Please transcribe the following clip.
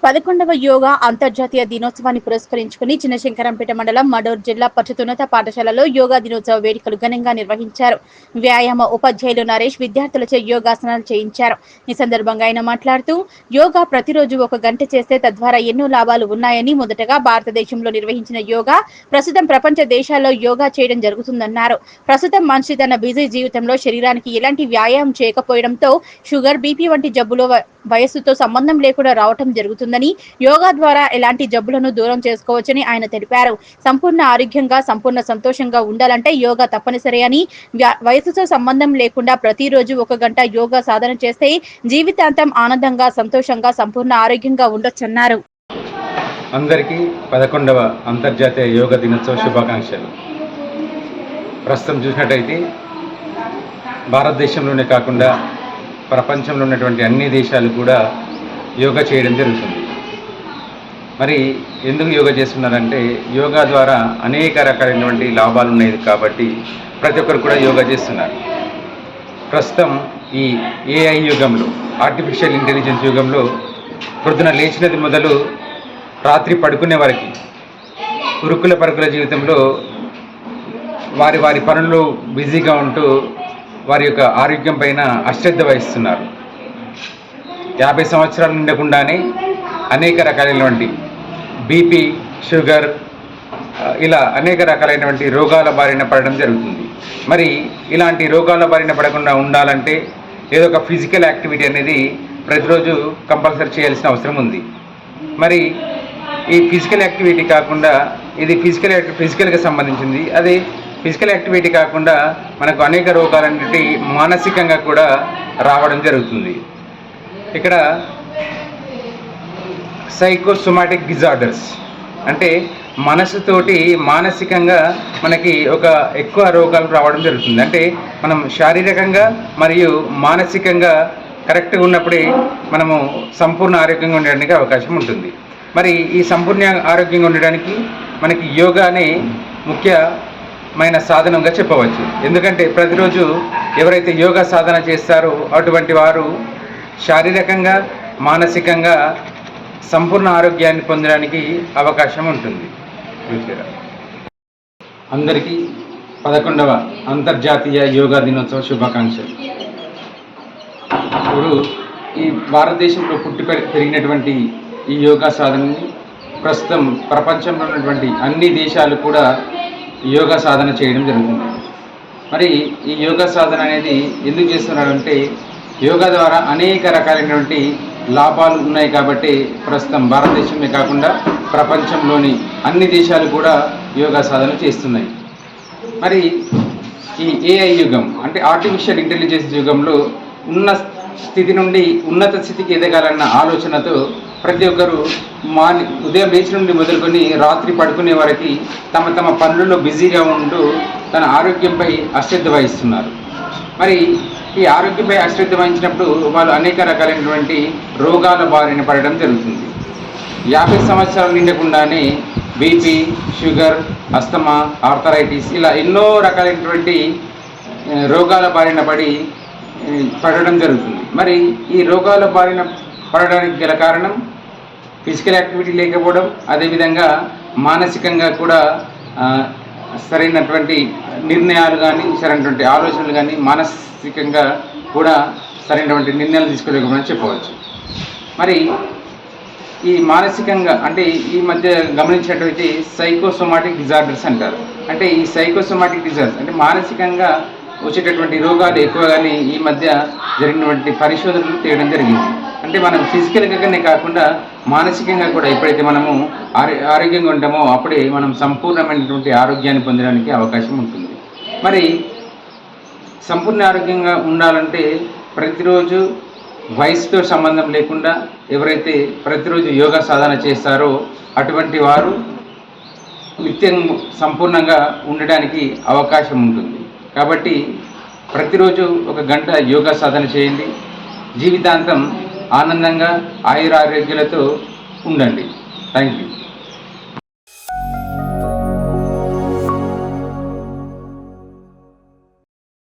11వ యోగా అంతర్జాతీయ దినోత్సవాన్ని పురస్కరించుకుని చిన్నశంకరంపేట మండలం మడూర్ జిల్లా పరిషత్ పాఠశాలలో యోగా దినోత్సవ వేడుకలు ఘనంగా నిర్వహించారు. వ్యాయామ ఉపాధ్యాయులు నరేష్ విద్యార్థులచే యోగాసనాలు చేయించారు. ఈ సందర్భంగా ఆయన మాట్లాడుతూ యోగా ప్రతిరోజు 1 గంట చేస్తే తద్వారా ఎన్నో లాభాలు ఉన్నాయని, మొదటగా భారతదేశంలో నిర్వహించిన యోగా ప్రస్తుతం ప్రపంచ దేశాల్లో యోగా చేయడం జరుగుతుందన్నారు. ప్రస్తుతం మనిషి తన బిజీ జీవితంలో శరీరానికి ఎలాంటి వ్యాయామం చేయకపోవడంతో షుగర్, బీపీ వంటి జబ్బులు వయస్సుతో సంబంధం లేకుండా రావటం జరుగుతుందని, యోగా ద్వారా ఎలాంటి జబ్బులను దూరం చేసుకోవచ్చని ఆయన తెలిపారు. సంపూర్ణ ఆరోగ్యంగా, సంపూర్ణ సంతోషంగా ఉండాలంటే యోగా తప్పనిసరి అని, వయసుతో సంబంధం లేకుండా ప్రతిరోజు 1 గంట యోగా సాధన చేస్తే జీవితాంతం ఆనందంగా, సంతోషంగా, సంపూర్ణ ఆరోగ్యంగా ఉండొచ్చన్నారు. అందరికీ 11వ అంతర్జాతీయ యోగా దినోత్సవ శుభాకాంక్షలు. ప్రస్తుతం చూసినట్టయితే భారతదేశంలోనే కాకుండా ప్రపంచంలో ఉన్నటువంటి అన్ని దేశాలు కూడా యోగా చేయడం జరుగుతుంది. మరి ఎందుకు యోగా చేస్తున్నారంటే యోగా ద్వారా అనేక రకాలైనటువంటి లాభాలు ఉన్నాయి కాబట్టి ప్రతి ఒక్కరు కూడా యోగా చేస్తున్నారు. ప్రస్తుతం ఈ ఏఐ యుగంలో, ఆర్టిఫిషియల్ ఇంటెలిజెన్స్ యుగంలో పొద్దున లేచినది మొదలు రాత్రి పడుకునే వరకు ఉరుకుల పరుగుల జీవితంలో వారి పనుల్లో బిజీగా ఉంటూ వారి యొక్క ఆరోగ్యం పైన అశ్రద్ధ వహిస్తున్నారు. 50 సంవత్సరాలు నిండకుండానే అనేక రకాలైనటువంటి బీపీ, షుగర్, ఇలా అనేక రకాలైనటువంటి రోగాల బారిన పడడం జరుగుతుంది. మరి ఇలాంటి రోగాల బారిన పడకుండా ఉండాలంటే ఏదో ఒక ఫిజికల్ యాక్టివిటీ అనేది ప్రతిరోజు కంపల్సరీ చేయాల్సిన అవసరం ఉంది. మరి ఈ ఫిజికల్ యాక్టివిటీ కాకుండా ఇది ఫిజికల్గా సంబంధించింది. అదే ఫిజికల్ యాక్టివిటీ కాకుండా మనకు అనేక రోగాలన్నిటి మానసికంగా కూడా రావడం జరుగుతుంది. ఇక్కడ సైకోసోమాటిక్ డిజార్డర్స్ అంటే మనసుతోటి మానసికంగా మనకి ఎక్కువ రోగాలు రావడం జరుగుతుంది. అంటే మనం శారీరకంగా మరియు మానసికంగా కరెక్ట్గా ఉన్నప్పుడే మనము సంపూర్ణ ఆరోగ్యంగా ఉండడానికి అవకాశం ఉంటుంది. మరి ఈ సంపూర్ణ ఆరోగ్యంగా ఉండడానికి మనకి యోగానే ముఖ్యమైన సాధనంగా చెప్పవచ్చు. ఎందుకంటే ప్రతిరోజు ఎవరైతే యోగా సాధన చేస్తారో అటువంటి వారు శారీరకంగా, మానసికంగా సంపూర్ణ ఆరోగ్యాన్ని పొందడానికి అవకాశం ఉంటుంది. అందరికీ 11వ అంతర్జాతీయ యోగా దినోత్సవ శుభాకాంక్షలు. ఇప్పుడు ఈ భారతదేశంలో పుట్టి పెరిగినటువంటి ఈ యోగా సాధనని ప్రస్తుతం ప్రపంచంలో ఉన్నటువంటి అన్ని దేశాలు కూడా యోగా సాధన చేయడం జరుగుతుంది. మరి ఈ యోగా సాధన అనేది ఎందుకు చేస్తున్నారంటే యోగా ద్వారా అనేక రకాలైనటువంటి లాభాలు ఉన్నాయి కాబట్టి ప్రస్తుతం భారతదేశమే కాకుండా ప్రపంచంలోని అన్ని దేశాలు కూడా యోగా సాధన చేస్తున్నాయి. మరి ఈ ఏఐ యుగం అంటే ఆర్టిఫిషియల్ ఇంటెలిజెన్స్ యుగంలో ఉన్న స్థితి నుండి ఉన్నత స్థితికి ఎదగాలన్న ఆలోచనతో ప్రతి ఒక్కరు ఉదయం లేచి నుండి మొదలుకొని రాత్రి పడుకునే వరకు తమ పనులలో బిజీగా ఉంటూ తన ఆరోగ్యంపై అశ్రద్ధ వహిస్తున్నారు. మరి ఈ ఆరోగ్యంపై అశ్రద్ధ వహించినప్పుడు వాళ్ళు అనేక రకాలైనటువంటి రోగాల బారిన పడడం జరుగుతుంది. 50 సంవత్సరాలు నిండకుండానే బీపీ, షుగర్, అస్తమా, ఆర్థరైటిస్ ఇలా ఎన్నో రకాలైనటువంటి రోగాల బారిన పడడం జరుగుతుంది. మరి ఈ రోగాల బారిన పడడానికి గల కారణం ఫిజికల్ యాక్టివిటీ లేకపోవడం, అదేవిధంగా మానసికంగా కూడా సరైనటువంటి నిర్ణయాలు కానీ, సరైనటువంటి ఆలోచనలు కానీ, మానసికంగా కూడా సరైనటువంటి నిర్ణయాలు తీసుకోలేకపోవడం చెప్పవచ్చు. మరి ఈ మానసికంగా అంటే ఈ మధ్య గమనించినట్లయితే సైకోసోమాటిక్ డిజార్డర్స్ అంటారు. అంటే ఈ సైకోసోమాటిక్ డిజార్డర్స్ అంటే మానసికంగా వచ్చేటటువంటి రోగాలు ఎక్కువగానే ఈ మధ్య జరిగినటువంటి పరిశోధనలు తేయడం జరిగింది. అంటే మనం ఫిజికల్గానే కాకుండా మానసికంగా కూడా ఎప్పుడైతే మనము ఆరోగ్యంగా ఉంటామో అప్పుడే మనం సంపూర్ణమైనటువంటి ఆరోగ్యాన్ని పొందడానికి అవకాశం ఉంటుంది. మరి సంపూర్ణ ఆరోగ్యంగా ఉండాలంటే ప్రతిరోజు వయసుతో సంబంధం లేకుండా ఎవరైతే ప్రతిరోజు యోగా సాధన చేస్తారో అటువంటి వారు నిత్యం సంపూర్ణంగా ఉండడానికి అవకాశం ఉంటుంది. కాబట్టి ప్రతిరోజు 1 గంట యోగా సాధన చేయండి. జీవితాంతం ఆనందంగా ఆయురారోగ్యాలతో ఉండండి. Thank you.